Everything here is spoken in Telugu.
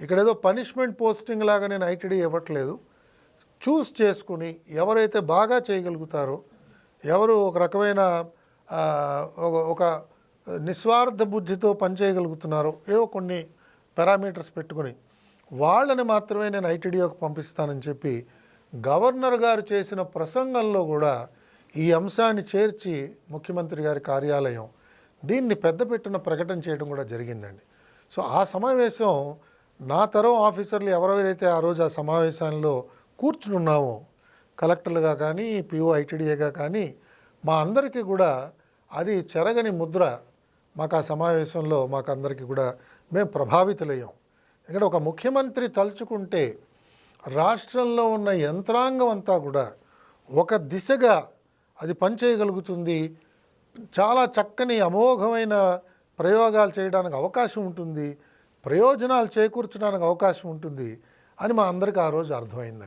ఇక్కడేదో పనిష్మెంట్ పోస్టింగ్ లాగా నేను ఐటీడీ ఇవ్వట్లేదు. చూస్ చేసుకుని ఎవరైతే బాగా చేయగలుగుతారో, ఎవరు ఒక రకమైన ఒక నిస్వార్థ బుద్ధితో పనిచేయగలుగుతున్నారో, ఏవో కొన్ని పారామీటర్స్ పెట్టుకొని వాళ్ళని మాత్రమే నేను ఐటీడీఓకి పంపిస్తానని చెప్పి గవర్నర్ గారు చేసిన ప్రసంగంలో కూడా ఈ అంశాన్ని చేర్చి ముఖ్యమంత్రి గారి కార్యాలయం దీన్ని పెద్దపెట్టున ప్రకటన చేయడం కూడా జరిగిందండి. సో ఆ సమావేశం నా తరం ఆఫీసర్లు ఎవరెవరైతే ఆ రోజు ఆ సమావేశంలో కూర్చుని ఉన్నామో, కలెక్టర్లుగా కానీ పిఓ ఐటీడీఏగా కానీ మా అందరికీ కూడా అది చెరగని ముద్ర. మాకు ఆ సమావేశంలో మాకు అందరికీ కూడా మేము ప్రభావితులయ్యాం. ఎందుకంటే ఒక ముఖ్యమంత్రి తలుచుకుంటే రాష్ట్రంలో ఉన్న యంత్రాంగం అంతా కూడా ఒక దిశగా అది పనిచేయగలుగుతుంది. చాలా చక్కని అమోఘమైన ప్రయోగాలు చేయడానికి అవకాశం ఉంటుంది, ప్రయోజనాలు చేకూర్చడానికి అవకాశం ఉంటుంది అని మా అందరికీ ఆ రోజు అర్థమైంది.